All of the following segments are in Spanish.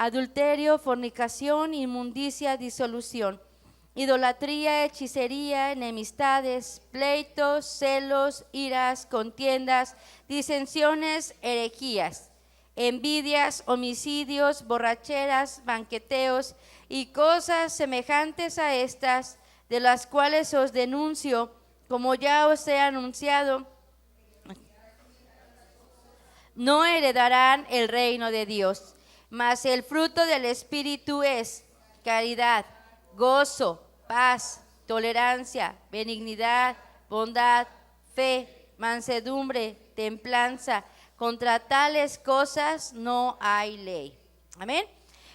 adulterio, fornicación, inmundicia, disolución, idolatría, hechicería, enemistades, pleitos, celos, iras, contiendas, disensiones, herejías, envidias, homicidios, borracheras, banqueteos y cosas semejantes a estas, de las cuales os denuncio, como ya os he anunciado, no heredarán el reino de Dios. Mas el fruto del Espíritu es caridad, gozo, paz, tolerancia, benignidad, bondad, fe, mansedumbre, templanza. Contra tales cosas no hay ley. Amén.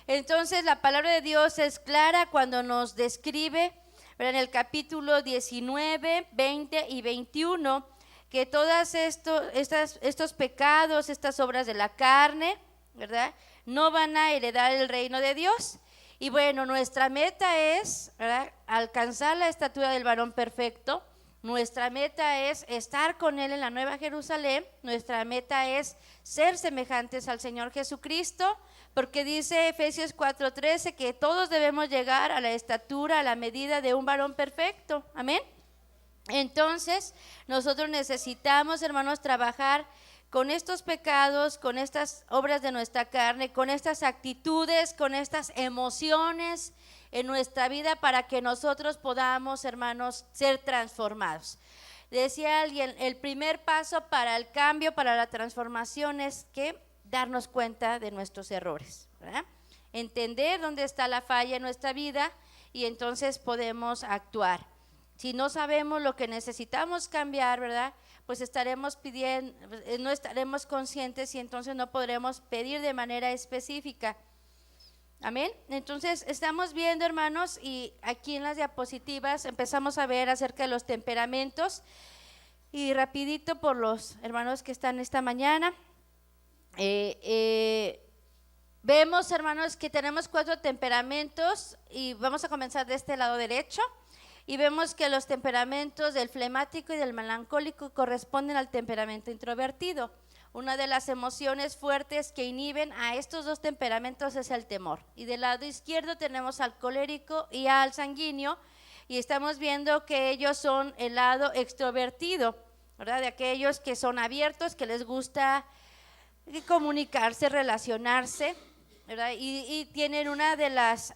Entonces la palabra de Dios es clara cuando nos describe, ¿verdad?, en el capítulo 19, 20 y 21, que todos estos pecados, estas obras de la carne, ¿verdad?, no van a heredar el reino de Dios. Y bueno, nuestra meta es, ¿verdad?, alcanzar la estatura del varón perfecto. Nuestra meta es estar con Él en la Nueva Jerusalén. Nuestra meta es ser semejantes al Señor Jesucristo, porque dice Efesios 4:13 que todos debemos llegar a la estatura, a la medida de un varón perfecto. Amén. Entonces, nosotros necesitamos, hermanos, trabajar con estos pecados, con estas obras de nuestra carne, con estas actitudes, con estas emociones en nuestra vida, para que nosotros podamos, hermanos, ser transformados. Decía alguien, el primer paso para el cambio, para la transformación, es que darnos cuenta de nuestros errores, ¿verdad? Entender dónde está la falla en nuestra vida y entonces podemos actuar. Si no sabemos lo que necesitamos cambiar, ¿verdad?, pues estaremos pidiendo, no estaremos conscientes y entonces no podremos pedir de manera específica. Amén. Entonces estamos viendo, hermanos, y aquí en las diapositivas empezamos a ver acerca de los temperamentos. Y rapidito por los hermanos que están esta mañana, vemos, hermanos, que tenemos 4 temperamentos y vamos a comenzar de este lado derecho. Y vemos que los temperamentos del flemático y del melancólico corresponden al temperamento introvertido. Una de las emociones fuertes que inhiben a estos 2 temperamentos es el temor. Y del lado izquierdo tenemos al colérico y al sanguíneo, y estamos viendo que ellos son el lado extrovertido, ¿verdad?, de aquellos que son abiertos, que les gusta comunicarse, relacionarse, ¿verdad?, y tienen una de las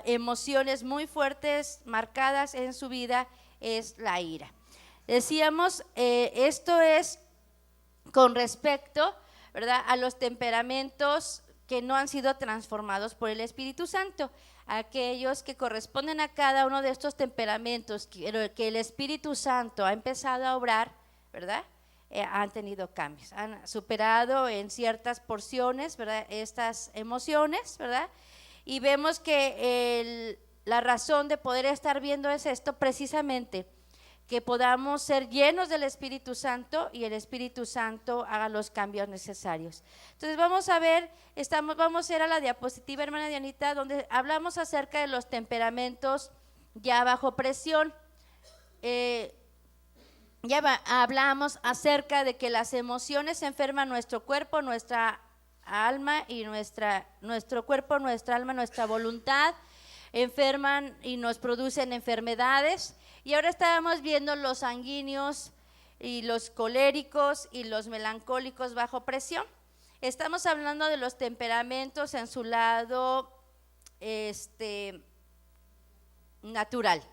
emociones muy fuertes marcadas en su vida, es la ira. Decíamos, esto es con respecto, ¿verdad?, a los temperamentos que no han sido transformados por el Espíritu Santo. Aquellos que corresponden a cada uno de estos temperamentos que el Espíritu Santo ha empezado a obrar, ¿verdad?, han tenido cambios, han superado en ciertas porciones, ¿verdad?, estas emociones, ¿verdad? Y vemos que la razón de poder estar viendo es esto, precisamente, que podamos ser llenos del Espíritu Santo y el Espíritu Santo haga los cambios necesarios. Entonces vamos a ver, vamos a ir a la diapositiva, hermana Dianita, donde hablamos acerca de los temperamentos ya bajo presión. Hablamos acerca de que las emociones enferman nuestro cuerpo, nuestra alma y nuestro cuerpo, nuestra alma, nuestra voluntad, enferman y nos producen enfermedades. Y ahora estábamos viendo los sanguíneos y los coléricos y los melancólicos bajo presión. Estamos hablando de los temperamentos en su lado natural,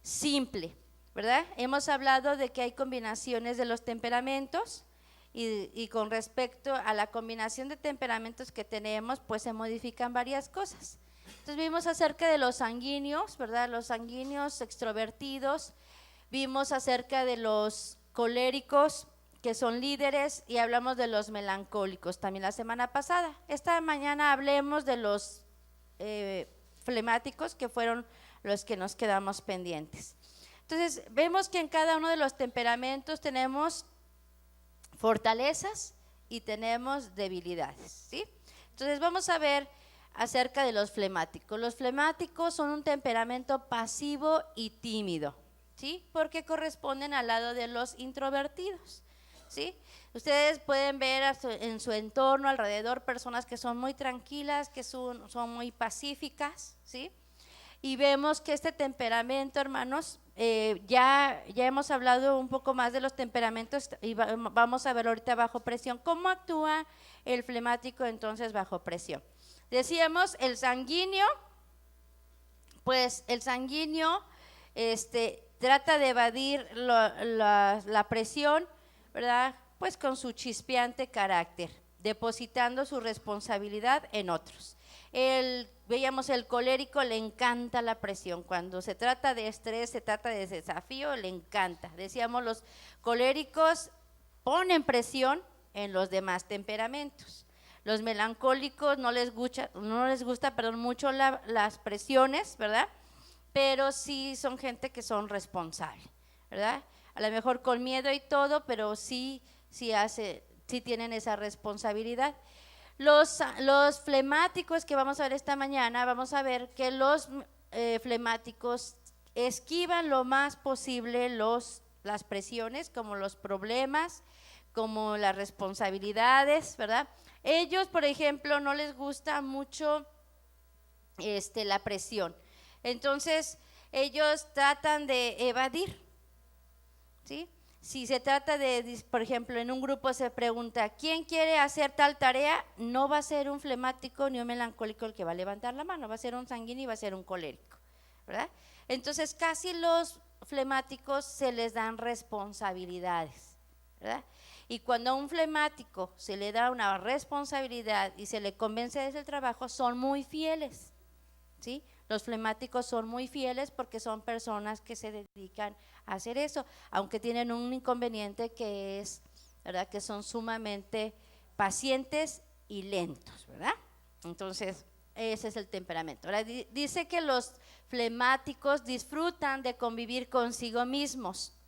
simple, ¿verdad? Hemos hablado de que hay combinaciones de los temperamentos. Y con respecto a la combinación de temperamentos que tenemos, pues se modifican varias cosas. Entonces vimos acerca de los sanguíneos, ¿verdad?, los sanguíneos extrovertidos. Vimos acerca de los coléricos, que son líderes, y hablamos de los melancólicos también la semana pasada. Esta mañana hablemos de los flemáticos, que fueron los que nos quedamos pendientes. Entonces vemos que en cada uno de los temperamentos tenemos fortalezas y tenemos debilidades, ¿sí? Entonces vamos a ver acerca de los flemáticos. Los flemáticos son un temperamento pasivo y tímido, ¿sí?, porque corresponden al lado de los introvertidos. ¿sí? Ustedes pueden ver en su entorno alrededor personas que son muy tranquilas, que son muy pacíficas, ¿sí? Y vemos que este temperamento, hermanos, ya hemos hablado un poco más de los temperamentos y vamos a ver ahorita bajo presión. ¿Cómo actúa el flemático entonces bajo presión? Decíamos el sanguíneo, pues el sanguíneo trata de evadir la presión, ¿verdad? Pues con su chispeante carácter, depositando su responsabilidad en otros. Veíamos el colérico, le encanta la presión. Cuando se trata de estrés, se trata de desafío, le encanta. Decíamos, los coléricos ponen presión en los demás temperamentos. Los melancólicos no les gusta mucho las presiones, ¿verdad? Pero sí son gente que son responsables, ¿verdad? A lo mejor con miedo y todo, pero sí tienen esa responsabilidad. Los flemáticos que vamos a ver esta mañana, vamos a ver que los flemáticos esquivan lo más posible las presiones, como los problemas, como las responsabilidades, ¿verdad? Ellos, por ejemplo, no les gusta mucho la presión. Entonces, ellos tratan de evadir, ¿sí? Si se trata de, por ejemplo, en un grupo se pregunta, ¿quién quiere hacer tal tarea? No va a ser un flemático ni un melancólico el que va a levantar la mano, va a ser un sanguíneo y va a ser un colérico, ¿verdad? Entonces, casi los flemáticos se les dan responsabilidades, ¿verdad? Y cuando a un flemático se le da una responsabilidad y se le convence desde el trabajo, son muy fieles, ¿sí? Los flemáticos son muy fieles porque son personas que se dedican a hacer eso, aunque tienen un inconveniente que es, ¿verdad?, que son sumamente pacientes y lentos, ¿verdad? Entonces, ese es el temperamento. Ahora, dice que los flemáticos disfrutan de convivir consigo mismos,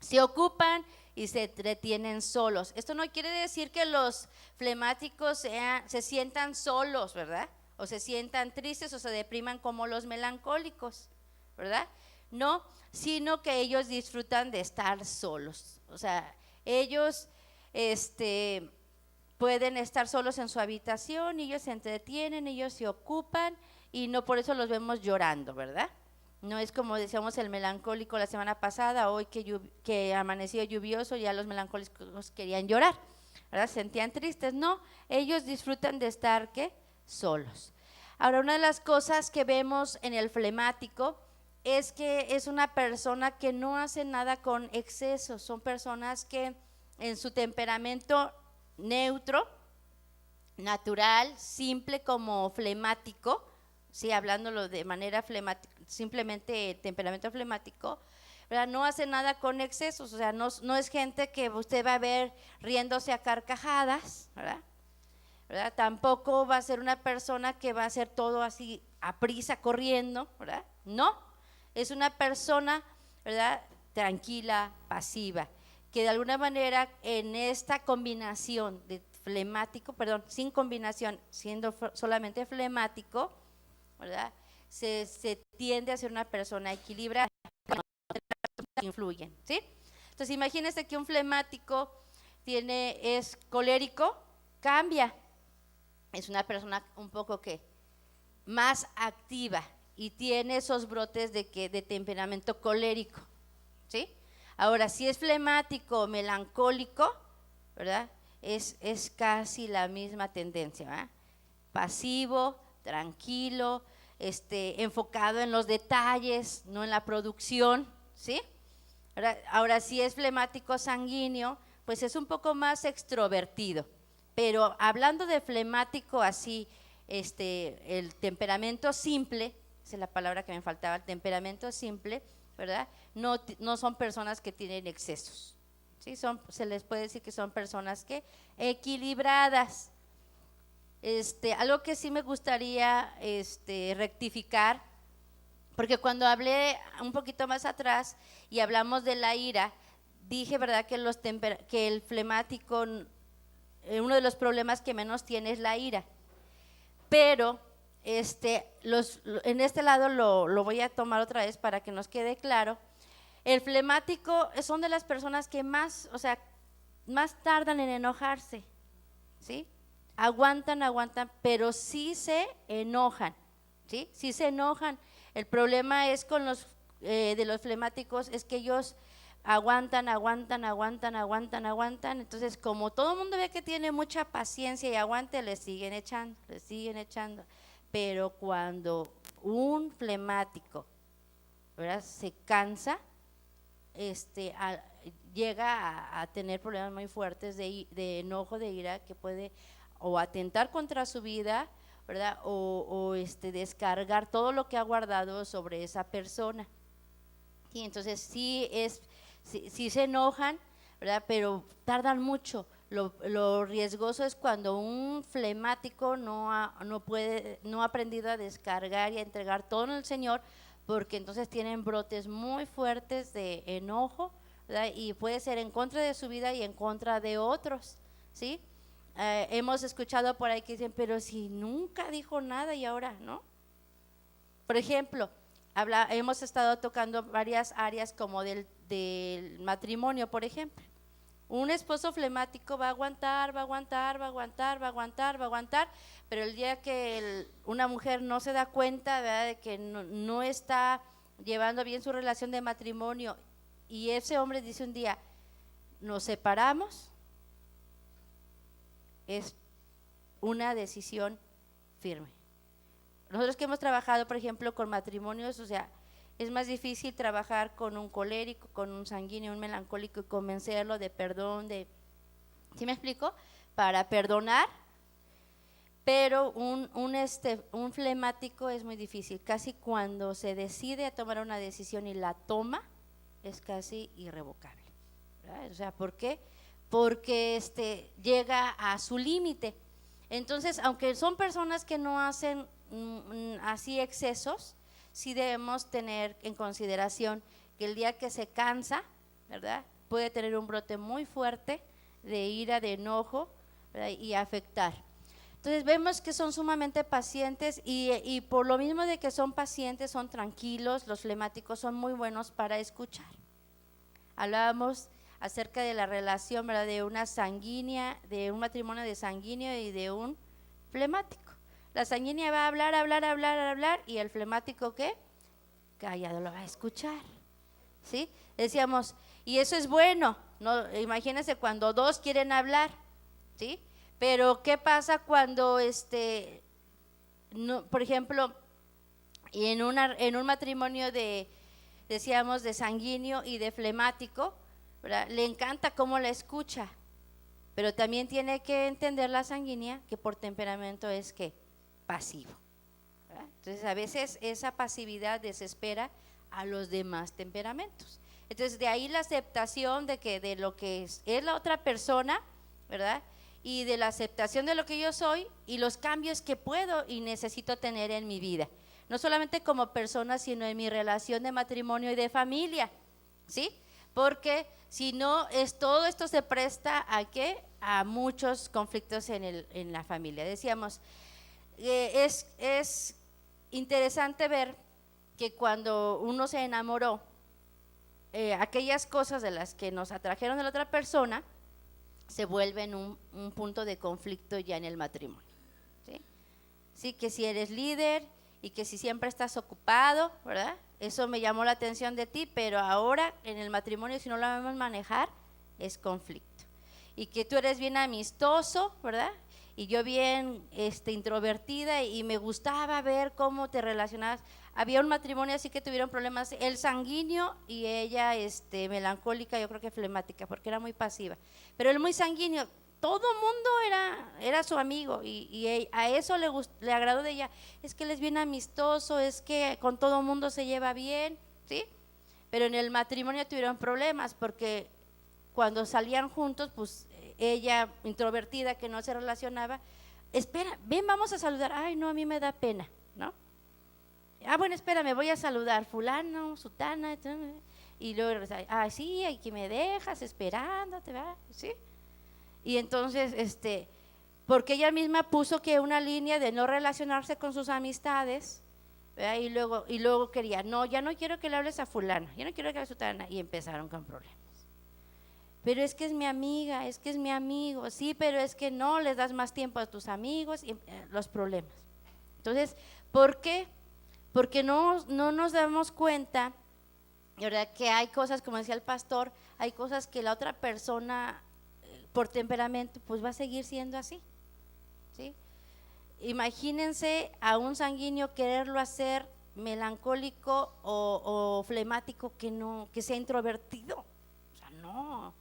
se ocupan y se entretienen solos. Esto no quiere decir que los flemáticos se sientan solos, ¿verdad?, o se sientan tristes o se depriman como los melancólicos, ¿verdad? No, sino que ellos disfrutan de estar solos. O sea, ellos pueden estar solos en su habitación, ellos se entretienen, ellos se ocupan y no por eso los vemos llorando, ¿verdad? No es como decíamos el melancólico la semana pasada, hoy que amaneció lluvioso, ya los melancólicos querían llorar, ¿verdad? Se sentían tristes. No, ellos disfrutan de estar, ¿qué?, solos. Ahora, una de las cosas que vemos en el flemático es que es una persona que no hace nada con excesos, son personas que en su temperamento neutro, natural, simple como flemático, sí, hablándolo de manera flemática, simplemente temperamento flemático, ¿verdad?, no hace nada con excesos, o sea, no es gente que usted va a ver riéndose a carcajadas, ¿verdad? ¿Verdad? Tampoco va a ser una persona que va a hacer todo así a prisa, corriendo, ¿verdad? No, es una persona, ¿verdad?, tranquila, pasiva, que de alguna manera en esta combinación de flemático, sin combinación, siendo solamente flemático, ¿verdad?, se tiende a ser una persona equilibrada, influyen, ¿sí? Entonces imagínense que un flemático es colérico, cambia, es una persona un poco más activa y tiene esos brotes de temperamento colérico, ¿sí? Ahora, si es flemático, melancólico, ¿verdad?, es casi la misma tendencia, ¿verdad? Pasivo, tranquilo, enfocado en los detalles, no en la producción, ¿sí? Ahora, si es flemático sanguíneo, pues es un poco más extrovertido. Pero hablando de flemático así, el temperamento simple, esa es la palabra que me faltaba, el temperamento simple, ¿verdad? No son personas que tienen excesos, ¿sí? Se les puede decir que son personas equilibradas. Algo que sí me gustaría rectificar, porque cuando hablé un poquito más atrás y hablamos de la ira, dije, ¿verdad?, que el flemático, uno de los problemas que menos tiene es la ira, pero en este lado lo voy a tomar otra vez para que nos quede claro. El flemático son de las personas que más, o sea, más tardan en enojarse, ¿sí? Aguantan, pero sí se enojan, ¿sí? Sí se enojan. El problema es con los de los flemáticos, es que ellos aguantan. Entonces, como todo el mundo ve que tiene mucha paciencia y aguante, le siguen echando. Pero cuando un flemático, ¿verdad?, se cansa, llega a tener problemas muy fuertes de enojo, de ira, que puede o atentar contra su vida, ¿verdad? O descargar todo lo que ha guardado sobre esa persona. Y entonces sí se enojan, ¿verdad? Pero tardan mucho. Lo riesgoso es cuando un flemático no ha aprendido a descargar y a entregar todo en el Señor, porque entonces tienen brotes muy fuertes de enojo, ¿verdad? Y puede ser en contra de su vida y en contra de otros, ¿sí? Hemos escuchado por ahí que dicen, pero si nunca dijo nada y ahora, ¿no? Por ejemplo, hemos estado tocando varias áreas como del matrimonio, por ejemplo. Un esposo flemático va a aguantar, pero el día que una mujer no se da cuenta, ¿verdad?, de que no está llevando bien su relación de matrimonio, y ese hombre dice un día, nos separamos, es una decisión firme. Nosotros que hemos trabajado, por ejemplo, con matrimonios, o sea, es más difícil trabajar con un colérico, con un sanguíneo, un melancólico y convencerlo de perdón, ¿sí me explico? Para perdonar, pero un flemático es muy difícil. Casi cuando se decide a tomar una decisión y la toma, es casi irrevocable, ¿verdad? O sea, ¿por qué? Porque llega a su límite. Entonces, aunque son personas que no hacen así excesos, sí debemos tener en consideración que el día que se cansa, ¿verdad?, puede tener un brote muy fuerte de ira, de enojo, ¿verdad?, y afectar. Entonces vemos que son sumamente pacientes y por lo mismo de que son pacientes, son tranquilos, los flemáticos son muy buenos para escuchar. Hablábamos acerca de la relación, ¿verdad?, de una sanguínea, de un matrimonio de sanguíneo y de un flemático. La sanguínea va a hablar, y el flemático, ¿qué? Callado lo va a escuchar, ¿sí? Decíamos, y eso es bueno, no, imagínense cuando dos quieren hablar, ¿sí? Pero ¿qué pasa cuando no, por ejemplo, en un matrimonio decíamos, de sanguíneo y de flemático, ¿verdad?, le encanta cómo la escucha, pero también tiene que entender la sanguínea que por temperamento es que pasivo, ¿verdad? Entonces a veces esa pasividad desespera a los demás temperamentos. Entonces de ahí la aceptación de lo que es la otra persona, ¿verdad?, y de la aceptación de lo que yo soy y los cambios que puedo y necesito tener en mi vida, no solamente como persona, sino en mi relación de matrimonio y de familia, ¿sí? Porque si no, todo esto se presta a ¿qué? A muchos conflictos en la familia. Decíamos, es interesante ver que cuando uno se enamoró, aquellas cosas de las que nos atrajeron de la otra persona se vuelven un punto de conflicto ya en el matrimonio, ¿sí? Sí, que si eres líder y que si siempre estás ocupado, ¿verdad? Eso me llamó la atención de ti, pero ahora en el matrimonio, si no lo sabemos manejar, es conflicto. Y que tú eres bien amistoso, ¿verdad?, y yo bien introvertida, y me gustaba ver cómo te relacionabas. Había un matrimonio así que tuvieron problemas, el sanguíneo y ella melancólica, yo creo que flemática, porque era muy pasiva, pero él muy sanguíneo, todo mundo era su amigo, y a eso le agradó de ella, es que él es bien amistoso, es que con todo mundo se lleva bien, ¿sí? Pero en el matrimonio tuvieron problemas porque cuando salían juntos, pues ella introvertida que no se relacionaba, espera, ven, vamos a saludar, ay no, a mí me da pena, ¿no? Ah, bueno, espera, me voy a saludar, fulano, sutana, y luego, sí, hay que me dejas esperándote, ¿verdad? ¿Sí? Y entonces, porque ella misma puso que una línea de no relacionarse con sus amistades, ¿verdad? Y luego quería, no, ya no quiero que le hables a fulano, ya no quiero que le hables a sutana, y empezaron con problemas. pero es que es mi amiga, es que es mi amigo, sí, pero es que no les das más tiempo a tus amigos y los problemas. Entonces, ¿por qué? Porque no nos damos cuenta, ¿verdad? Que hay cosas, como decía el pastor, hay cosas que la otra persona por temperamento pues va a seguir siendo así, ¿sí? Imagínense a un sanguíneo quererlo hacer melancólico o flemático que sea introvertido, o sea, no,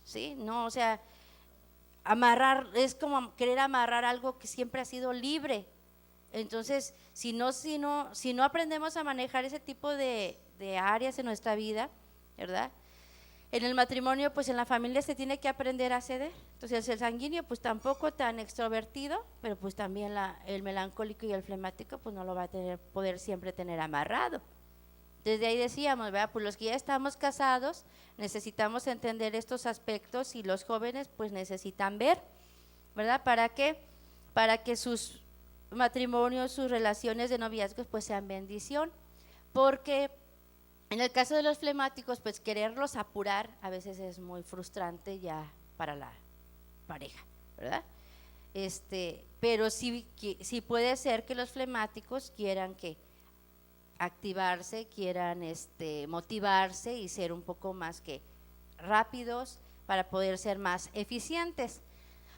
¿sí? No, o sea, amarrar, es como querer amarrar algo que siempre ha sido libre. Entonces, si no aprendemos a manejar ese tipo de áreas en nuestra vida, ¿verdad? En el matrimonio, pues en la familia se tiene que aprender a ceder. Entonces el sanguíneo pues tampoco tan extrovertido, pero pues también el melancólico y el flemático pues no lo va a poder siempre tener amarrado. Desde ahí decíamos, ¿verdad? Pues los que ya estamos casados necesitamos entender estos aspectos y los jóvenes pues necesitan ver, ¿verdad? ¿Para qué? Para que sus matrimonios, sus relaciones de noviazgos pues sean bendición, porque en el caso de los flemáticos, pues quererlos apurar a veces es muy frustrante ya para la pareja, ¿verdad? Pero sí puede ser que los flemáticos quieran activarse, quieran motivarse y ser un poco más que rápidos para poder ser más eficientes.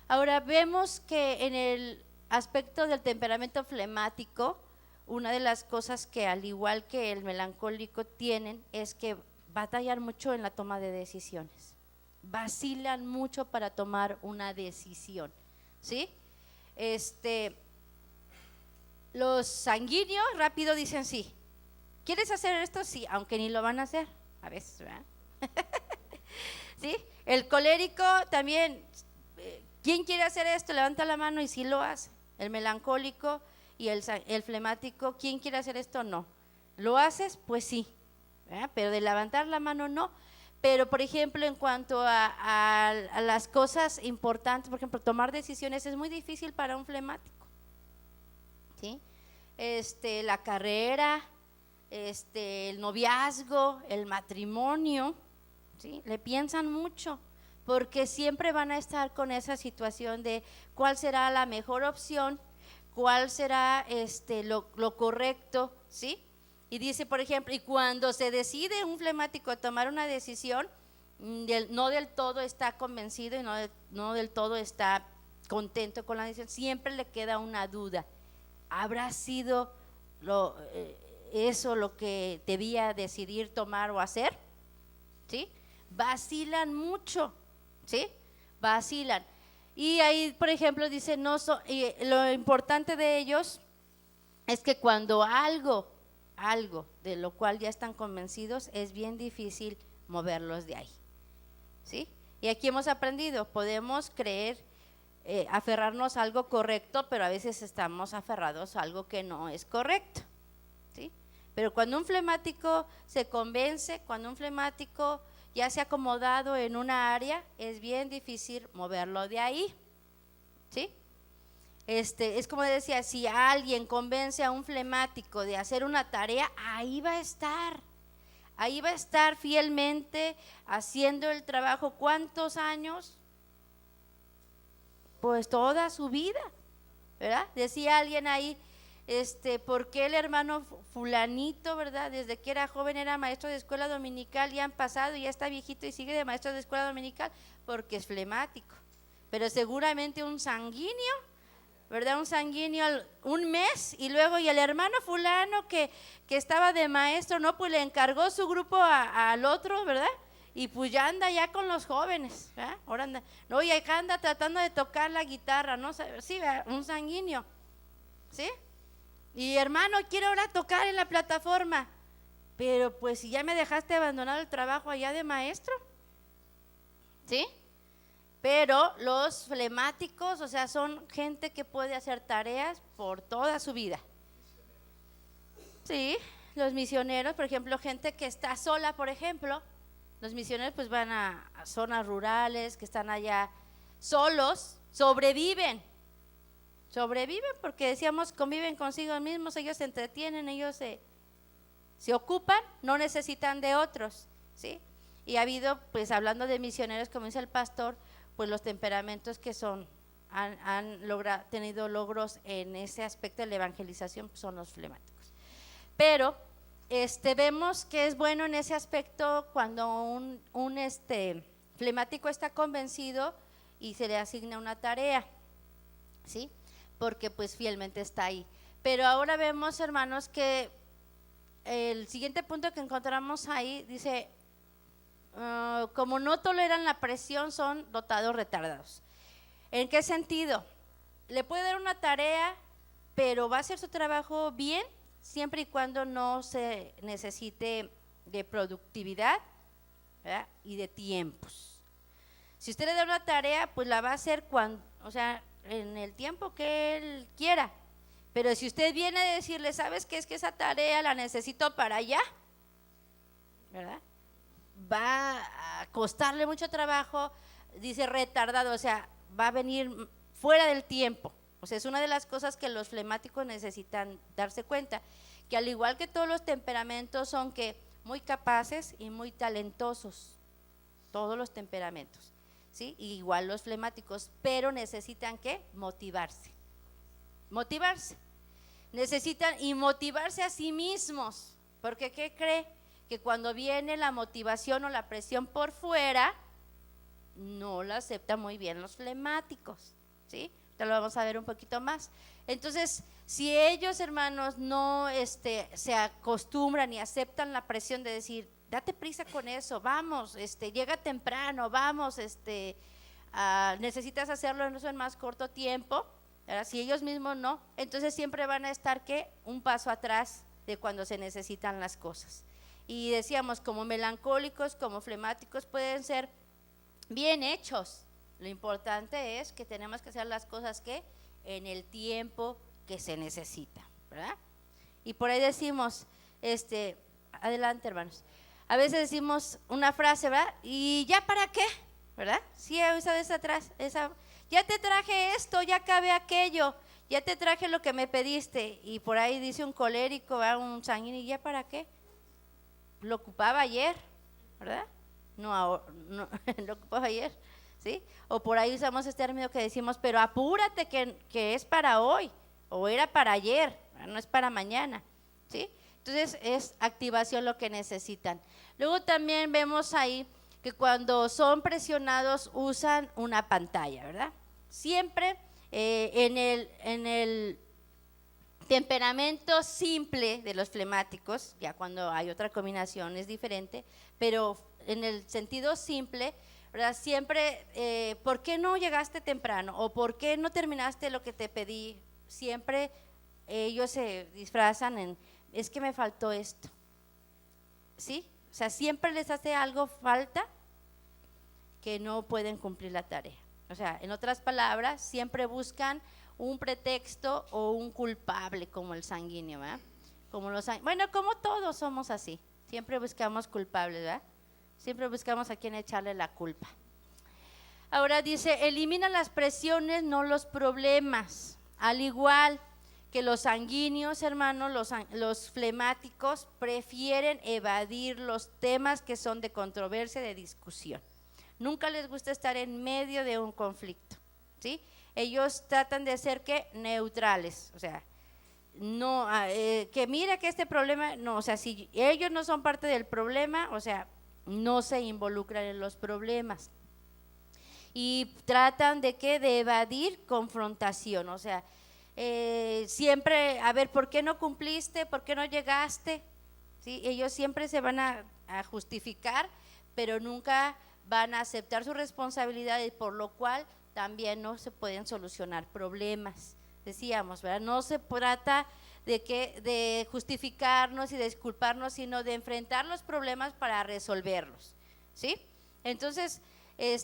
Ahora vemos que en el aspecto del temperamento flemático, una de las cosas que al igual que el melancólico tienen es que batallan mucho en la toma de decisiones, vacilan mucho para tomar una decisión, ¿sí? Los sanguíneos rápido dicen sí. ¿Quieres hacer esto? Sí, aunque ni lo van a hacer a veces, ¿verdad? ¿Sí? El colérico también, ¿quién quiere hacer esto? Levanta la mano y sí lo hace. El melancólico y el flemático, ¿quién quiere hacer esto? No. ¿Lo haces? Pues sí, ¿verdad? Pero de levantar la mano no. Pero por ejemplo en cuanto a las cosas importantes, por ejemplo tomar decisiones es muy difícil para un flemático, ¿sí? La carrera, el noviazgo, el matrimonio, ¿sí? Le piensan mucho porque siempre van a estar con esa situación de cuál será la mejor opción, cuál será lo correcto, ¿sí? Y dice, por ejemplo, y cuando se decide un flemático a tomar una decisión, no del todo está convencido y no del todo está contento con la decisión, siempre le queda una duda. ¿Habrá sido eso lo que debía decidir, tomar o hacer? ¿Sí? Vacilan mucho, ¿sí? Vacilan. Y ahí, por ejemplo, dice, lo importante de ellos es que cuando algo de lo cual ya están convencidos, es bien difícil moverlos de ahí, ¿sí? Y aquí hemos aprendido, podemos creer, aferrarnos a algo correcto, pero a veces estamos aferrados a algo que no es correcto, ¿sí? Pero cuando un flemático se convence, cuando un flemático ya se ha acomodado en una área, es bien difícil moverlo de ahí, ¿sí? Es como decía, si alguien convence a un flemático de hacer una tarea, ahí va a estar fielmente haciendo el trabajo. ¿Cuántos años? Pues toda su vida, ¿verdad? Decía alguien ahí, ¿por qué el hermano fulanito, verdad? Desde que era joven era maestro de escuela dominical y han pasado y ya está viejito y sigue de maestro de escuela dominical? Porque es flemático. Pero seguramente un sanguíneo, ¿verdad? Un sanguíneo un mes y luego y el hermano fulano que estaba de maestro, no, pues le encargó su grupo al otro, ¿verdad? Y pues ya anda ya con los jóvenes, ¿verdad? Ahora anda, no, y acá anda tratando de tocar la guitarra, ¿no? Sí, ¿verdad? Un sanguíneo, ¿sí? Y hermano, quiero ahora tocar en la plataforma, pero pues si ya me dejaste abandonar el trabajo allá de maestro, ¿sí? Pero los flemáticos, o sea, son gente que puede hacer tareas por toda su vida. Sí, los misioneros, por ejemplo, gente que está sola, por ejemplo, los misioneros pues van a zonas rurales, que están allá solos, sobreviven porque decíamos conviven consigo mismos, ellos se entretienen, ellos se ocupan, no necesitan de otros, ¿sí? Y ha habido, pues hablando de misioneros, como dice el pastor, pues los temperamentos que han tenido logros en ese aspecto de la evangelización, pues son los flemáticos. Pero vemos que es bueno en ese aspecto cuando un flemático está convencido y se le asigna una tarea, ¿sí? Porque pues fielmente está ahí. Pero ahora vemos, hermanos, que el siguiente punto que encontramos ahí dice, como no toleran la presión, son dotados retardados. ¿En qué sentido? Le puede dar una tarea, pero va a hacer su trabajo bien, siempre y cuando no se necesite de productividad, ¿verdad? Y de tiempos. Si usted le da una tarea, pues la va a hacer en el tiempo que él quiera. Pero si usted viene a decirle, ¿sabes qué? Es que esa tarea la necesito para allá, ¿verdad? Va a costarle mucho trabajo, dice retardado, o sea, va a venir fuera del tiempo. O sea, es una de las cosas que los flemáticos necesitan darse cuenta, que al igual que todos los temperamentos son que muy capaces y muy talentosos, todos los temperamentos, ¿sí? Igual los flemáticos, pero necesitan ¿qué? Motivarse. Necesitan y motivarse a sí mismos, porque ¿qué cree? Que cuando viene la motivación o la presión por fuera, no la aceptan muy bien los flemáticos, ¿sí? Te lo vamos a ver un poquito más. Entonces, si ellos, hermanos, no se acostumbran y aceptan la presión de decir, date prisa con eso, vamos, llega temprano, vamos, necesitas hacerlo en eso en más corto tiempo, ¿verdad? Si ellos mismos no, entonces siempre van a estar ¿qué? Un paso atrás de cuando se necesitan las cosas. Y decíamos, como melancólicos, como flemáticos, pueden ser bien hechos. Lo importante es que tenemos que hacer las cosas que en el tiempo que se necesita, ¿verdad? Y por ahí decimos, adelante, hermanos. A veces decimos una frase, ¿verdad? ¿Y ya para qué? ¿Verdad? Sí, he usado ya te traje esto, ya acabé aquello, ya te traje lo que me pediste. Y por ahí dice un colérico, ¿verdad? Un sanguíneo, ¿y ya para qué? Lo ocupaba ayer, ¿verdad? No, lo ocupaba ayer, ¿sí? O por ahí usamos este término que decimos, pero apúrate que es para hoy, o era para ayer, no es para mañana, ¿sí? Entonces es activación lo que necesitan. Luego también vemos ahí que cuando son presionados usan una pantalla, ¿verdad? Siempre en el temperamento simple de los flemáticos, ya cuando hay otra combinación es diferente, pero en el sentido simple, ¿verdad? Siempre, ¿por qué no llegaste temprano? ¿O por qué no terminaste lo que te pedí? Siempre ellos se disfrazan en, es que me faltó esto, ¿sí? O sea, siempre les hace algo falta que no pueden cumplir la tarea. O sea, en otras palabras, siempre buscan un pretexto o un culpable, como el sanguíneo, ¿verdad? Bueno, como todos somos así, siempre buscamos culpables, ¿verdad? Siempre buscamos a quien echarle la culpa. Ahora dice, elimina las presiones, no los problemas. Al igual que los sanguíneos, hermanos, los flemáticos prefieren evadir los temas que son de controversia, de discusión. Nunca les gusta estar en medio de un conflicto, ¿sí? Ellos tratan de ser ¿qué? Neutrales, o sea, no, que mira que este problema, no, o sea, si ellos no son parte del problema, o sea, no se involucran en los problemas. Y tratan de ¿qué? De evadir confrontación, o sea, siempre, a ver, ¿por qué no cumpliste? ¿Por qué no llegaste? ¿Sí? Ellos siempre se van a justificar, pero nunca van a aceptar su responsabilidad, y por lo cual también no se pueden solucionar problemas. Decíamos, ¿verdad? No se trata de justificarnos y de disculparnos, sino de enfrentar los problemas para resolverlos, ¿sí? Entonces,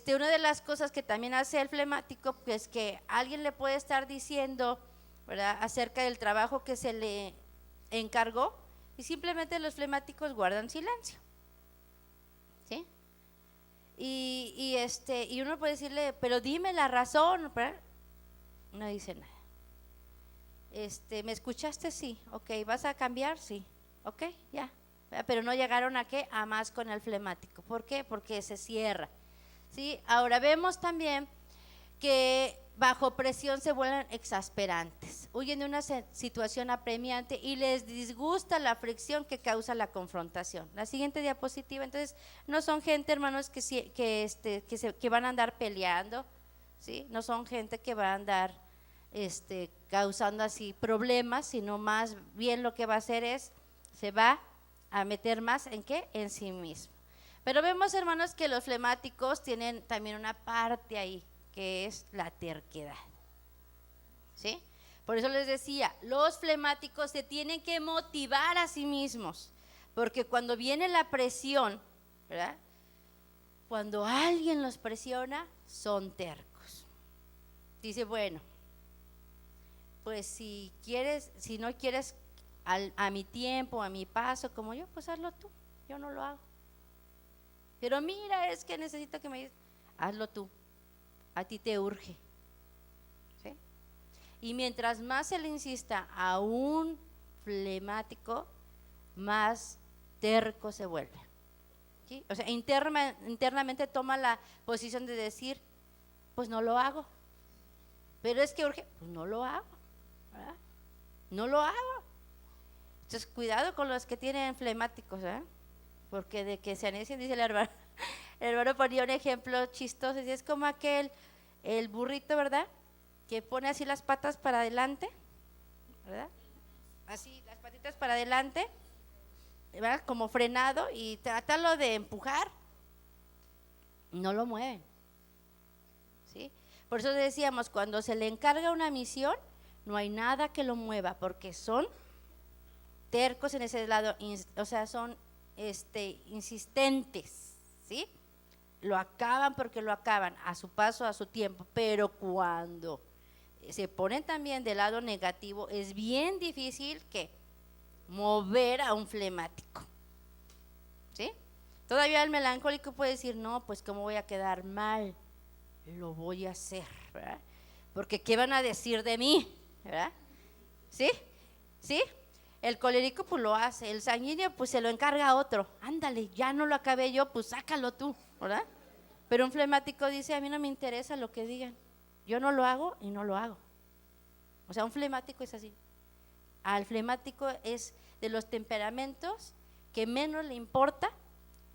una de las cosas que también hace el flemático, pues que alguien le puede estar diciendo, ¿verdad?, acerca del trabajo que se le encargó, y simplemente los flemáticos guardan silencio, ¿sí? Y uno puede decirle, pero dime la razón, ¿verdad? No dice nada. ¿Me escuchaste? Sí. Ok, ¿vas a cambiar? Sí. Ok, ya. ¿verdad? Pero no llegaron a qué, a más con el flemático. ¿Por qué? Porque se cierra, ¿sí? Ahora vemos también que bajo presión se vuelven exasperantes, huyen de una situación apremiante y les disgusta la fricción que causa la confrontación. La siguiente diapositiva. Entonces, no son gente, hermanos, que van a andar peleando, ¿sí? No son gente que va a andar causando así problemas, sino más bien lo que va a hacer es, se va a meter más en qué, en sí mismo. Pero vemos, hermanos, que los flemáticos tienen también una parte ahí, que es la terquedad, ¿sí? Por eso les decía, los flemáticos se tienen que motivar a sí mismos, porque cuando viene la presión, ¿verdad? Cuando alguien los presiona, son tercos. Dice, bueno, pues si no quieres a mi tiempo, a mi paso, como yo, pues hazlo tú, yo no lo hago. Pero mira, es que necesito que me digas, hazlo tú. A ti te urge, ¿sí? Y mientras más se le insista a un flemático, más terco se vuelve, ¿sí? O sea, internamente toma la posición de decir, pues no lo hago. Pero es que urge, pues no lo hago, ¿verdad? No lo hago. Entonces, cuidado con los que tienen flemáticos, ¿eh? Porque de que se anecien, dice el hermano. El hermano ponía un ejemplo chistoso, y es como el burrito, ¿verdad? Que pone así las patas para adelante, ¿verdad? Así, las patitas para adelante, ¿verdad? Como frenado, y trátalo de empujar, no lo mueven, ¿sí? Por eso decíamos, cuando se le encarga una misión, no hay nada que lo mueva, porque son tercos en ese lado, o sea, son insistentes, ¿sí? Lo acaban porque lo acaban, a su paso, a su tiempo. Pero cuando se ponen también del lado negativo, es bien difícil que mover a un flemático, ¿sí? Todavía el melancólico puede decir, no, pues cómo voy a quedar mal, lo voy a hacer, ¿verdad? Porque ¿qué van a decir de mí? ¿Verdad? ¿Sí? ¿Sí? El colérico pues lo hace, el sanguíneo pues se lo encarga a otro, ándale, ya no lo acabé yo, pues sácalo tú, ¿verdad? Pero un flemático dice, a mí no me interesa lo que digan, yo no lo hago y no lo hago. O sea, un flemático es así. Al flemático es de los temperamentos que menos le importa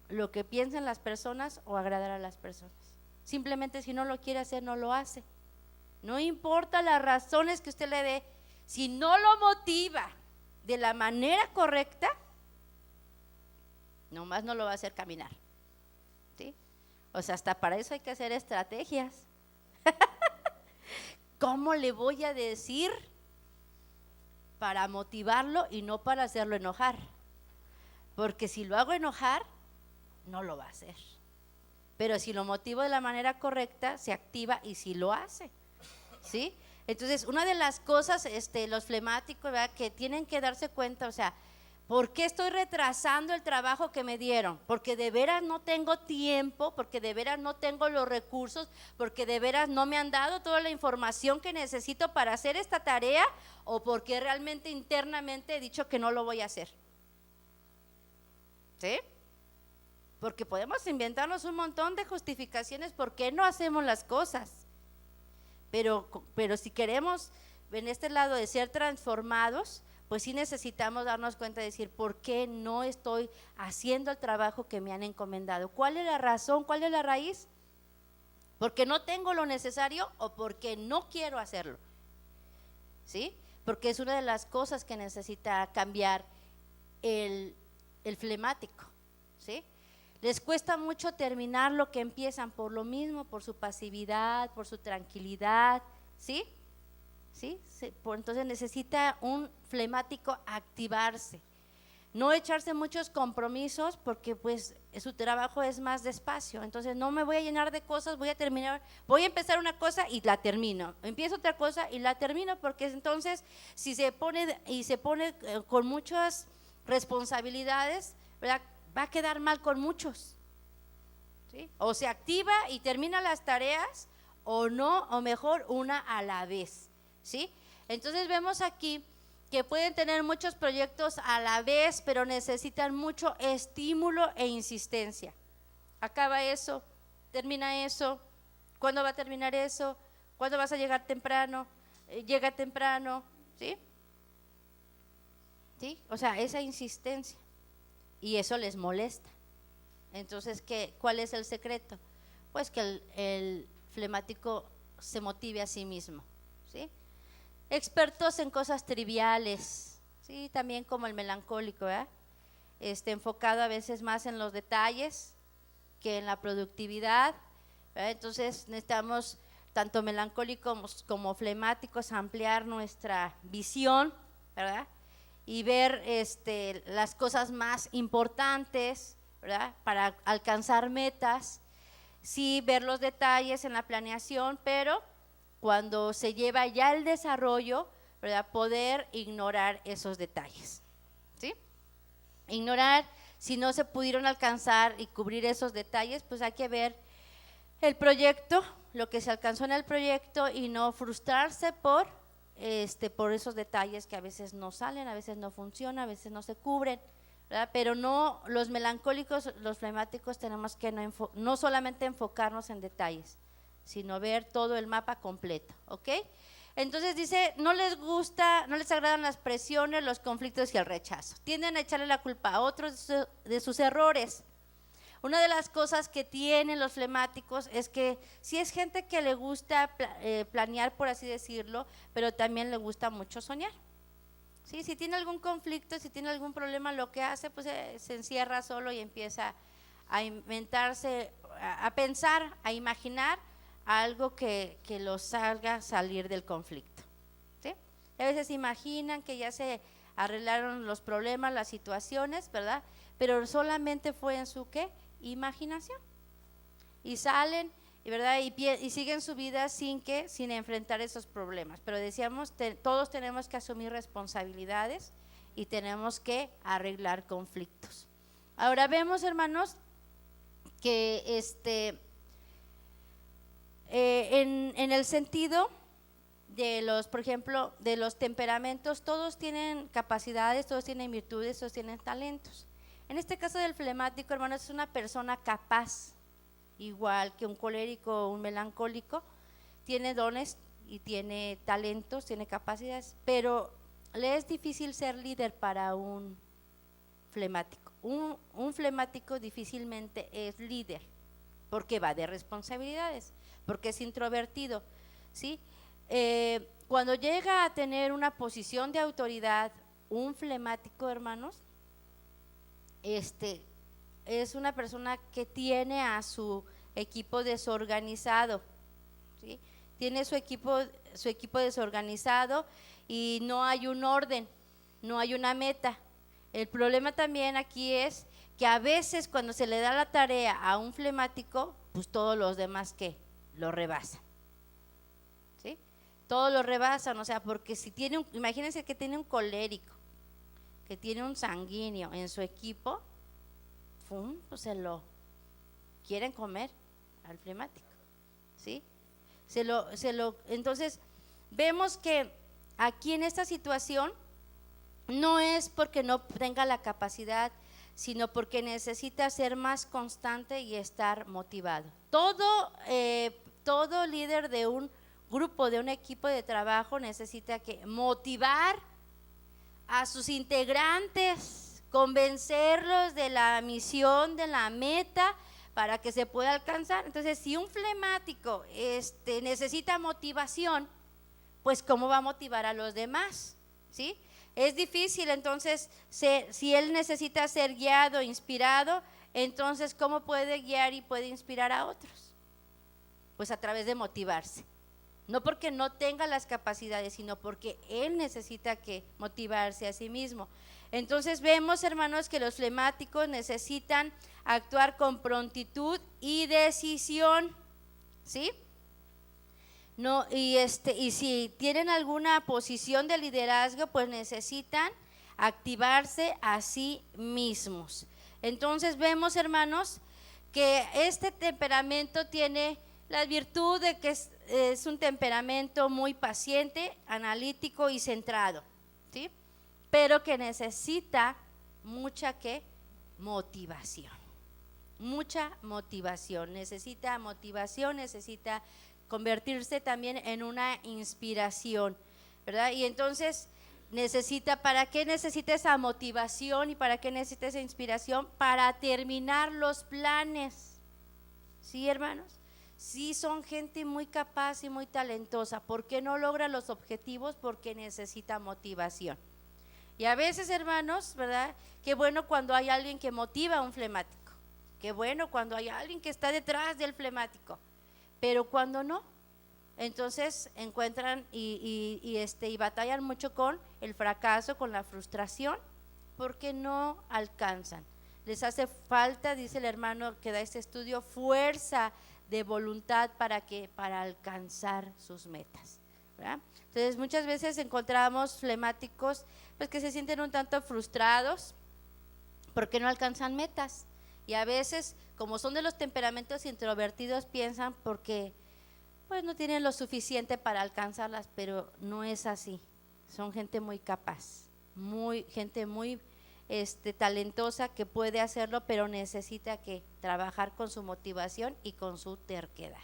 lo que piensen las personas o agradar a las personas. Simplemente si no lo quiere hacer, no lo hace. No importa las razones que usted le dé, si no lo motiva de la manera correcta, nomás no lo va a hacer caminar, ¿sí? O sea, hasta para eso hay que hacer estrategias. ¿Cómo le voy a decir para motivarlo y no para hacerlo enojar? Porque si lo hago enojar, no lo va a hacer. Pero si lo motivo de la manera correcta, se activa y sí lo hace, ¿sí? Entonces, una de las cosas, los flemáticos, ¿verdad?, que tienen que darse cuenta, o sea, ¿por qué estoy retrasando el trabajo que me dieron? Porque de veras no tengo tiempo, porque de veras no tengo los recursos, porque de veras no me han dado toda la información que necesito para hacer esta tarea, o porque realmente internamente he dicho que no lo voy a hacer, ¿sí? Porque podemos inventarnos un montón de justificaciones por qué no hacemos las cosas. Pero si queremos en este lado de ser transformados, pues sí necesitamos darnos cuenta de decir, ¿por qué no estoy haciendo el trabajo que me han encomendado? ¿Cuál es la razón? ¿Cuál es la raíz? ¿Porque no tengo lo necesario o porque no quiero hacerlo? ¿Sí? Porque es una de las cosas que necesita cambiar el flemático, ¿sí? Les cuesta mucho terminar lo que empiezan por lo mismo, por su pasividad, por su tranquilidad, ¿sí? ¿Sí? Entonces necesita un flemático activarse, no echarse muchos compromisos porque pues su trabajo es más despacio. Entonces no me voy a llenar de cosas, voy a empezar una cosa y la termino, empiezo otra cosa y la termino, porque entonces si se pone con muchas responsabilidades, ¿verdad?, va a quedar mal con muchos, ¿sí? O se activa y termina las tareas, o no, o mejor una a la vez, ¿sí? Entonces vemos aquí que pueden tener muchos proyectos a la vez, pero necesitan mucho estímulo e insistencia. Acaba eso, termina eso, ¿cuándo va a terminar eso? ¿Cuándo vas a llegar temprano? Llega temprano, ¿sí? ¿Sí? O sea, esa insistencia, y eso les molesta. Entonces, ¿cuál es el secreto? Pues que el flemático se motive a sí mismo, ¿sí? Expertos en cosas triviales, ¿sí? También como el melancólico, ¿verdad? Enfocado a veces más en los detalles que en la productividad, ¿verdad? Entonces necesitamos, tanto melancólicos como flemáticos, ampliar nuestra visión, ¿verdad? Y ver las cosas más importantes, ¿verdad? Para alcanzar metas, sí, ver los detalles en la planeación, pero cuando se lleva ya el desarrollo, ¿verdad? Poder ignorar esos detalles, ¿sí? Ignorar si no se pudieron alcanzar y cubrir esos detalles, pues hay que ver el proyecto, lo que se alcanzó en el proyecto, y no frustrarse por esos detalles que a veces no salen, a veces no funcionan, a veces no se cubren, ¿verdad? Pero no, los melancólicos, los flemáticos, tenemos que no solamente enfocarnos en detalles, sino ver todo el mapa completo, ¿ok? Entonces dice, no les gusta, no les agradan las presiones, los conflictos y el rechazo. Tienden a echarle la culpa a otros de sus errores. Una de las cosas que tienen los flemáticos es que si es gente que le gusta planear, por así decirlo, pero también le gusta mucho soñar. ¿Sí? Si tiene algún conflicto, si tiene algún problema, lo que hace, pues se encierra solo y empieza a inventarse, a pensar, a imaginar algo que los haga salir del conflicto, ¿sí? A veces imaginan que ya se arreglaron los problemas, las situaciones, ¿verdad? Pero solamente fue en su ¿qué? Imaginación. Y salen, ¿verdad? Y siguen su vida sin enfrentar esos problemas. Pero decíamos, todos tenemos que asumir responsabilidades y tenemos que arreglar conflictos. Ahora vemos, hermanos, que en el sentido de los, por ejemplo, de los temperamentos, todos tienen capacidades, todos tienen virtudes, todos tienen talentos. En este caso del flemático, hermanos, es una persona capaz, igual que un colérico o un melancólico, tiene dones y tiene talentos, tiene capacidades, pero le es difícil ser líder para un flemático. Un flemático difícilmente es líder, porque va de responsabilidades, porque es introvertido, ¿sí? Cuando llega a tener una posición de autoridad, un flemático, hermanos, es una persona que tiene a su equipo desorganizado, ¿sí? Tiene su equipo desorganizado y no hay un orden, no hay una meta. El problema también aquí es que a veces cuando se le da la tarea a un flemático, pues todos los demás ¿qué? Lo rebasan, ¿sí? Todos lo rebasan, o sea, porque si tiene imagínense que tiene un colérico, que tiene un sanguíneo en su equipo, pues se lo quieren comer al flemático, ¿sí? Entonces vemos que aquí en esta situación no es porque no tenga la capacidad, sino porque necesita ser más constante y estar motivado. Todo líder de un grupo, de un equipo de trabajo, necesita motivar a sus integrantes, convencerlos de la misión, de la meta, para que se pueda alcanzar. Entonces, si un flemático necesita motivación, pues ¿cómo va a motivar a los demás? ¿Sí? Es difícil. Entonces, si él necesita ser guiado, inspirado, entonces ¿cómo puede guiar y puede inspirar a otros? Pues a través de motivarse. No porque no tenga las capacidades, sino porque él necesita motivarse a sí mismo. Entonces vemos, hermanos, que los flemáticos necesitan actuar con prontitud y decisión, ¿sí? No, y si tienen alguna posición de liderazgo, pues necesitan activarse a sí mismos. Entonces vemos, hermanos, que este temperamento tiene la virtud de que es un temperamento muy paciente, analítico y centrado, ¿sí? pero que necesita mucha motivación. Mucha motivación, necesita convertirse también en una inspiración, ¿verdad? Y entonces ¿para qué necesita esa motivación y para qué necesita esa inspiración? Para terminar los planes. ¿Sí, hermanos? Sí, son gente muy capaz y muy talentosa. ¿Por qué no logra los objetivos? Porque necesita motivación. Y a veces, hermanos, ¿verdad? Qué bueno cuando hay alguien que motiva a un flemático. Qué bueno cuando hay alguien que está detrás del flemático. Pero cuando no, entonces encuentran y batallan mucho con el fracaso, con la frustración, porque no alcanzan. Les hace falta, dice el hermano que da este estudio, fuerza de voluntad para alcanzar sus metas, ¿verdad? Entonces muchas veces encontramos flemáticos pues que se sienten un tanto frustrados porque no alcanzan metas, y a veces, como son de los temperamentos introvertidos, piensan porque pues no tienen lo suficiente para alcanzarlas, pero no es así. Son gente muy capaz, gente muy talentosa, que puede hacerlo, pero necesita trabajar con su motivación y con su terquedad,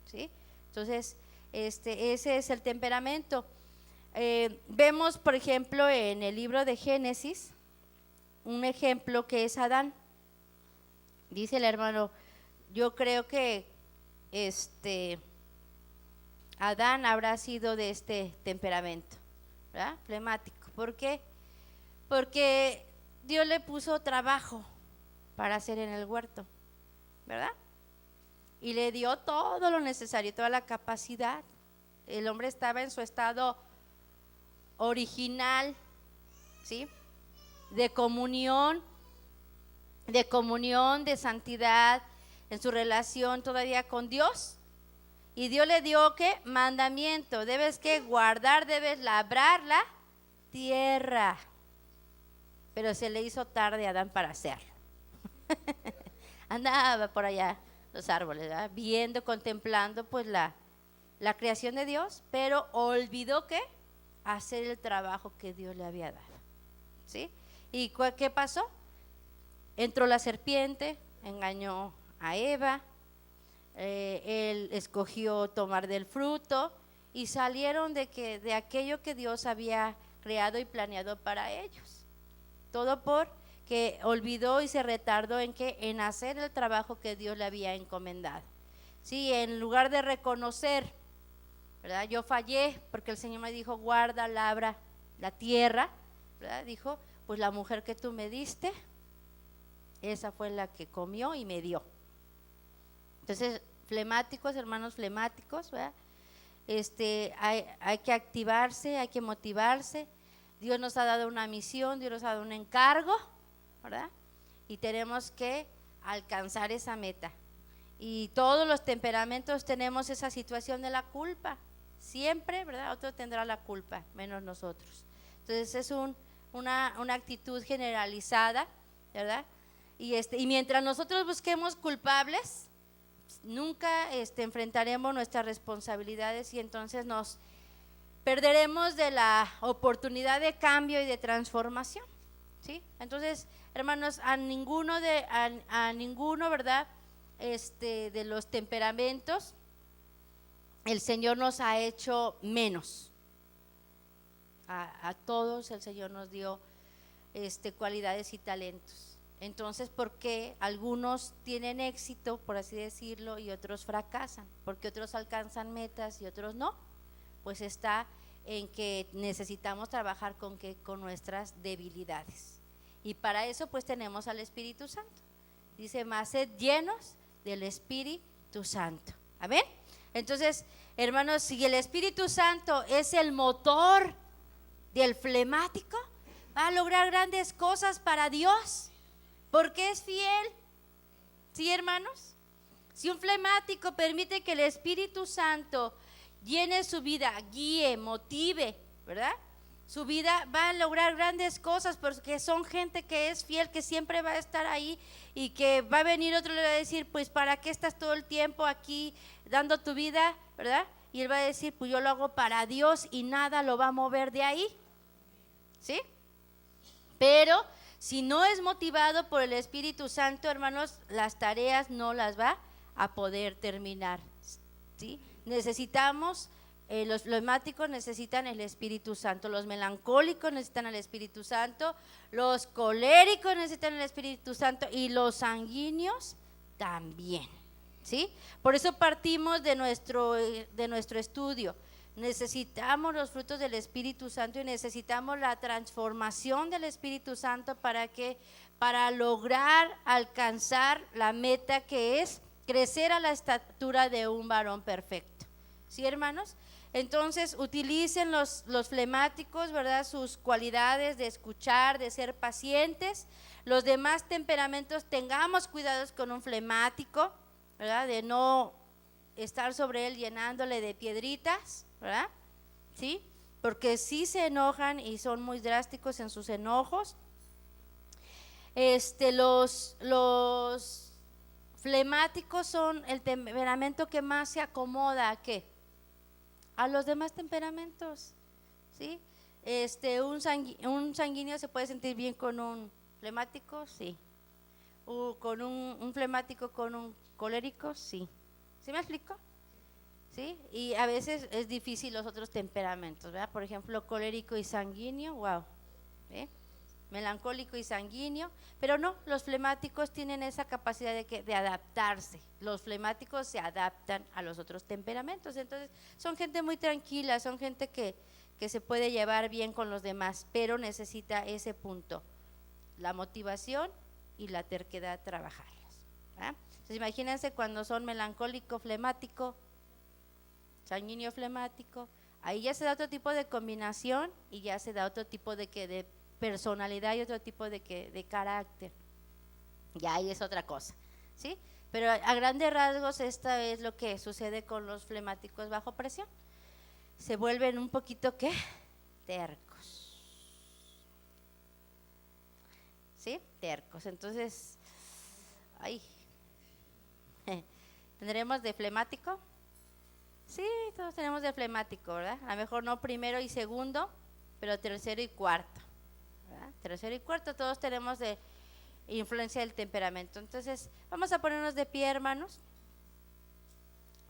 ¿sí? Entonces ese es el temperamento. Vemos, por ejemplo, en el libro de Génesis un ejemplo que es Adán. Dice el hermano, yo creo que Adán habrá sido de este temperamento, ¿verdad? Flemático. ¿Por qué? Porque Dios le puso trabajo para hacer en el huerto, ¿verdad? Y le dio todo lo necesario, toda la capacidad. El hombre estaba en su estado original, ¿sí? De comunión, de santidad, en su relación todavía con Dios. Y Dios le dio ¿qué? Mandamiento, debes guardar, debes labrar la tierra. Pero se le hizo tarde a Adán para hacerlo. Andaba por allá los árboles, ¿verdad? Viendo, contemplando pues la creación de Dios, pero olvidó hacer el trabajo que Dios le había dado, ¿sí? ¿Y qué pasó? Entró la serpiente, engañó a Eva, él escogió tomar del fruto y salieron de aquello que Dios había creado y planeado para ellos. Todo porque olvidó y se retardó en hacer el trabajo que Dios le había encomendado. Sí, en lugar de reconocer, ¿verdad? Yo fallé porque el Señor me dijo, guarda, labra la tierra, ¿verdad? Dijo, pues la mujer que tú me diste, esa fue la que comió y me dio. Entonces, flemáticos, hermanos flemáticos, ¿verdad? Hay que activarse, hay que motivarse. Dios nos ha dado una misión, Dios nos ha dado un encargo, ¿verdad? Y tenemos que alcanzar esa meta. Y todos los temperamentos tenemos esa situación de la culpa, siempre, ¿verdad? Otro tendrá la culpa, menos nosotros. Entonces es una actitud generalizada, ¿verdad? Y mientras nosotros busquemos culpables, nunca enfrentaremos nuestras responsabilidades y entonces nos perderemos de la oportunidad de cambio y de transformación, ¿sí? Entonces, hermanos, a ninguno, ¿verdad? De los temperamentos el Señor nos ha hecho menos. A todos el Señor nos dio cualidades y talentos. Entonces, ¿por qué algunos tienen éxito, por así decirlo, y otros fracasan? Porque otros alcanzan metas y otros no. Pues está en que necesitamos trabajar con nuestras debilidades. Y para eso pues tenemos al Espíritu Santo. Dice, más sed llenos del Espíritu Santo. Amén. Entonces, hermanos, si el Espíritu Santo es el motor del flemático, va a lograr grandes cosas para Dios, porque es fiel. ¿Sí, hermanos? Si un flemático permite que el Espíritu Santo llene su vida, guíe, motive, ¿verdad? Su vida va a lograr grandes cosas porque son gente que es fiel, que siempre va a estar ahí y que va a venir otro y le va a decir, pues ¿para qué estás todo el tiempo aquí dando tu vida, ¿verdad? Y él va a decir, pues yo lo hago para Dios y nada lo va a mover de ahí, ¿sí? Pero si no es motivado por el Espíritu Santo, hermanos, las tareas no las va a poder terminar, ¿sí? Necesitamos, los flemáticos necesitan el Espíritu Santo, los melancólicos necesitan el Espíritu Santo, los coléricos necesitan el Espíritu Santo y los sanguíneos también, ¿sí? Por eso partimos de nuestro estudio. Necesitamos los frutos del Espíritu Santo y necesitamos la transformación del Espíritu Santo para lograr alcanzar la meta, que es crecer a la estatura de un varón perfecto. ¿Sí, hermanos? Entonces utilicen los flemáticos, ¿verdad?, sus cualidades de escuchar, de ser pacientes. Los demás temperamentos, tengamos cuidados con un flemático, ¿verdad?, de no estar sobre él llenándole de piedritas, ¿verdad? ¿Sí? Porque sí se enojan y son muy drásticos en sus enojos. Los flemáticos son el temperamento que más se acomoda ¿a qué? A los demás temperamentos, ¿sí? Un sanguíneo se puede sentir bien con un flemático, sí. Con un flemático con un colérico, sí. ¿Sí me explico? ¿Sí? Y a veces es difícil los otros temperamentos, ¿verdad? Por ejemplo, colérico y sanguíneo, wow, melancólico y sanguíneo, pero no, los flemáticos tienen esa capacidad de adaptarse. Los flemáticos se adaptan a los otros temperamentos, entonces son gente muy tranquila, son gente que se puede llevar bien con los demás, pero necesita ese punto, la motivación y la terquedad, trabajarlas, ¿verdad? Entonces imagínense cuando son melancólico, flemático, sanguíneo, flemático, ahí ya se da otro tipo de combinación y ya se da otro tipo de personalidad y otro tipo de carácter, ya ahí es otra cosa, ¿sí? Pero a grandes rasgos esta es lo que sucede con los flemáticos bajo presión, se vuelven un poquito ¿qué? Tercos, ¿sí? Tercos, entonces, ay, ¿tendremos de flemático? Sí, todos tenemos de flemático, ¿verdad? A lo mejor no primero y segundo, pero tercero y cuarto, ¿verdad? Tercero y cuarto todos tenemos de influencia del temperamento. Entonces vamos a ponernos de pie, hermanos,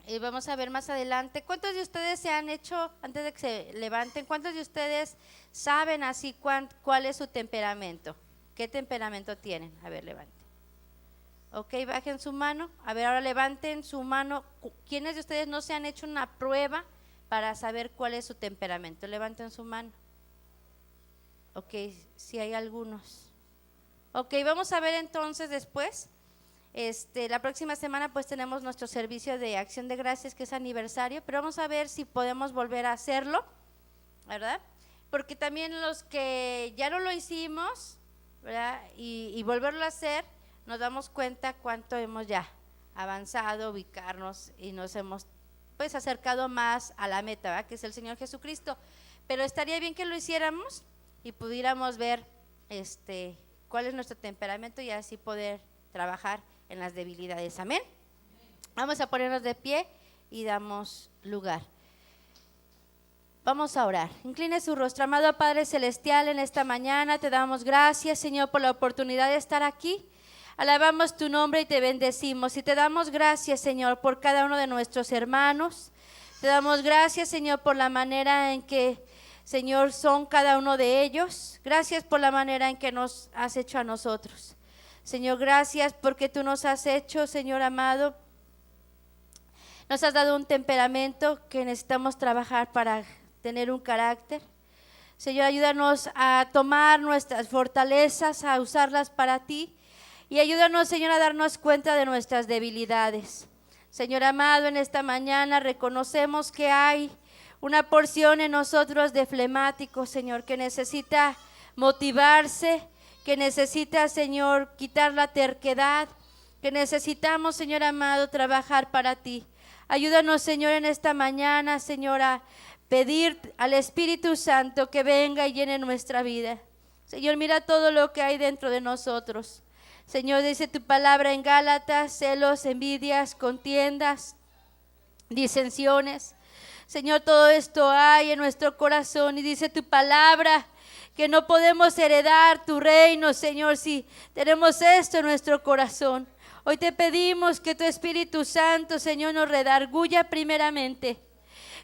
y vamos a ver más adelante. ¿Cuántos de ustedes se han hecho, antes de que se levanten, cuántos de ustedes saben así cuál es su temperamento? ¿Qué temperamento tienen? A ver, levanten. Ok, bajen su mano. A ver, ahora levanten su mano. ¿Quiénes de ustedes no se han hecho una prueba para saber cuál es su temperamento? Levanten su mano. Ok, si hay algunos. Ok, vamos a ver entonces después. La próxima semana pues tenemos nuestro servicio de acción de gracias, que es aniversario, pero vamos a ver si podemos volver a hacerlo, ¿verdad? Porque también los que ya no lo hicimos, ¿verdad? Y volverlo a hacer, nos damos cuenta cuánto hemos ya avanzado, ubicarnos y nos hemos pues acercado más a la meta, ¿verdad?, que es el Señor Jesucristo. Pero estaría bien que lo hiciéramos y pudiéramos ver cuál es nuestro temperamento y así poder trabajar en las debilidades. Amén. Vamos a ponernos de pie y damos lugar. Vamos a orar. Incline su rostro. Amado Padre Celestial, en esta mañana te damos gracias, Señor, por la oportunidad de estar aquí. Alabamos tu nombre y te bendecimos y te damos gracias, Señor, por cada uno de nuestros hermanos. Te damos gracias, Señor, por la manera en que, Señor, son cada uno de ellos. Gracias por la manera en que nos has hecho a nosotros. Señor, gracias porque tú nos has hecho, Señor amado. Nos has dado un temperamento que necesitamos trabajar para tener un carácter. Señor, ayúdanos a tomar nuestras fortalezas, a usarlas para ti. Y ayúdanos, Señor, a darnos cuenta de nuestras debilidades. Señor amado, en esta mañana reconocemos que hay una porción en nosotros de flemáticos, Señor, que necesita motivarse, que necesita, Señor, quitar la terquedad, que necesitamos, Señor amado, trabajar para ti. Ayúdanos, Señor, en esta mañana, Señor, a pedir al Espíritu Santo que venga y llene nuestra vida. Señor, mira todo lo que hay dentro de nosotros. Señor, dice tu palabra en Gálatas: celos, envidias, contiendas, disensiones. Señor, todo esto hay en nuestro corazón y dice tu palabra que no podemos heredar tu reino, Señor, si tenemos esto en nuestro corazón. Hoy te pedimos que tu Espíritu Santo, Señor, nos redarguya primeramente.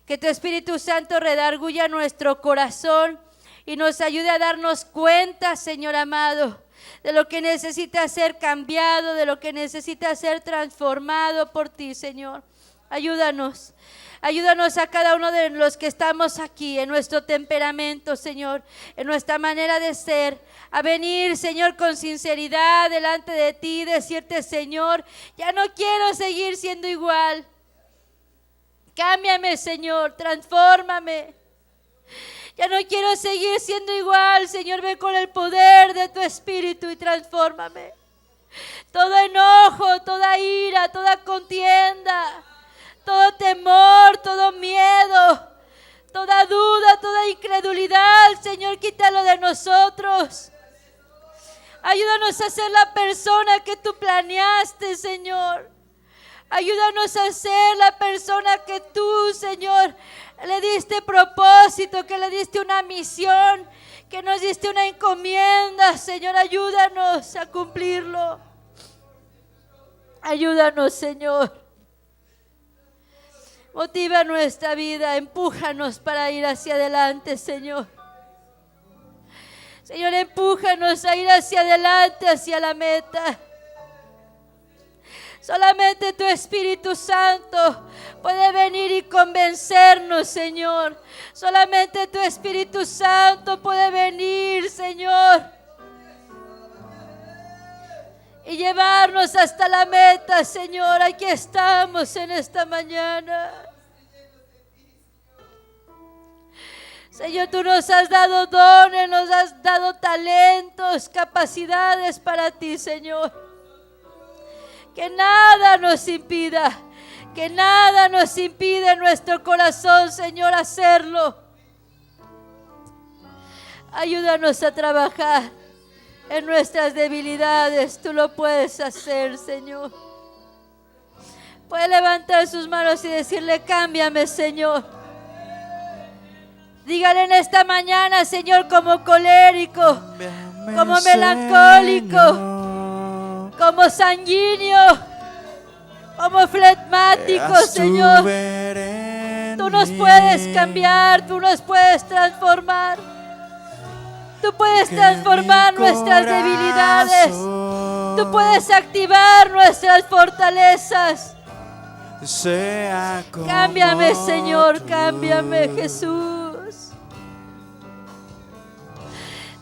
Que tu Espíritu Santo redarguya nuestro corazón y nos ayude a darnos cuenta, Señor amado, de lo que necesita ser cambiado, de lo que necesita ser transformado por ti, Señor. Ayúdanos. Ayúdanos a cada uno de los que estamos aquí, en nuestro temperamento, Señor, en nuestra manera de ser, a venir, Señor, con sinceridad delante de ti, decirte, Señor, ya no quiero seguir siendo igual. Cámbiame, Señor, transfórmame. Ya no quiero seguir siendo igual, Señor, ven con el poder de tu Espíritu y transfórmame. Todo enojo, toda ira, toda contienda, todo temor, todo miedo, toda duda, toda incredulidad, Señor, quítalo de nosotros. Ayúdanos a ser la persona que tú planeaste, Señor. Ayúdanos a ser la persona que tú, Señor, le diste propósito, que le diste una misión, que nos diste una encomienda, Señor. Ayúdanos a cumplirlo. Ayúdanos, Señor. Motiva nuestra vida, empújanos para ir hacia adelante, Señor. Señor, empújanos a ir hacia adelante, hacia la meta. Solamente tu Espíritu Santo puede venir y convencernos, Señor. Solamente tu Espíritu Santo puede venir, Señor, y llevarnos hasta la meta, Señor. Aquí estamos en esta mañana. Señor, tú nos has dado dones, nos has dado talentos, capacidades para ti, Señor. Que nada nos impida, que nada nos impida en nuestro corazón, Señor, hacerlo. Ayúdanos a trabajar en nuestras debilidades. Tú lo puedes hacer, Señor. Puede levantar sus manos y decirle, cámbiame, Señor. Dígale en esta mañana, Señor, como colérico, como melancólico, como sanguíneo, como flegmático, Señor. Tú nos puedes cambiar, tú nos puedes transformar. Tú puedes transformar nuestras debilidades. Tú puedes activar nuestras fortalezas. Cámbiame, Señor, cámbiame, Jesús.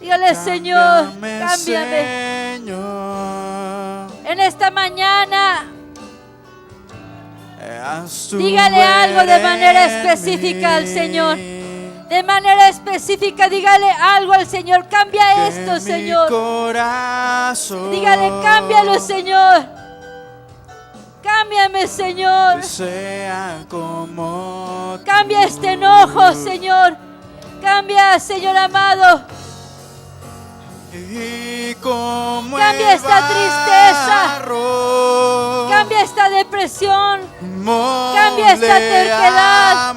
Dígale, Señor, cámbiame. En esta mañana, dígale algo de manera específica al Señor. De manera específica, dígale algo al Señor. Cambia esto, Señor. Dígale, cámbialo, Señor. Cámbiame, Señor. Cambia este enojo, Señor. Cambia, Señor amado. Cambia esta tristeza. Cambia esta depresión. Cambia esta terquedad.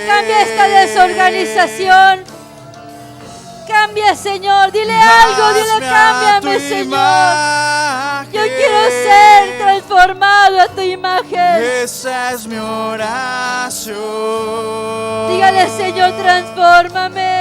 Cambia esta desorganización. Cambia, Señor. Dile algo, dile, cámbiame, Señor. Yo quiero ser transformado a tu imagen. Esa es mi oración. Dígale, Señor, transfórmame.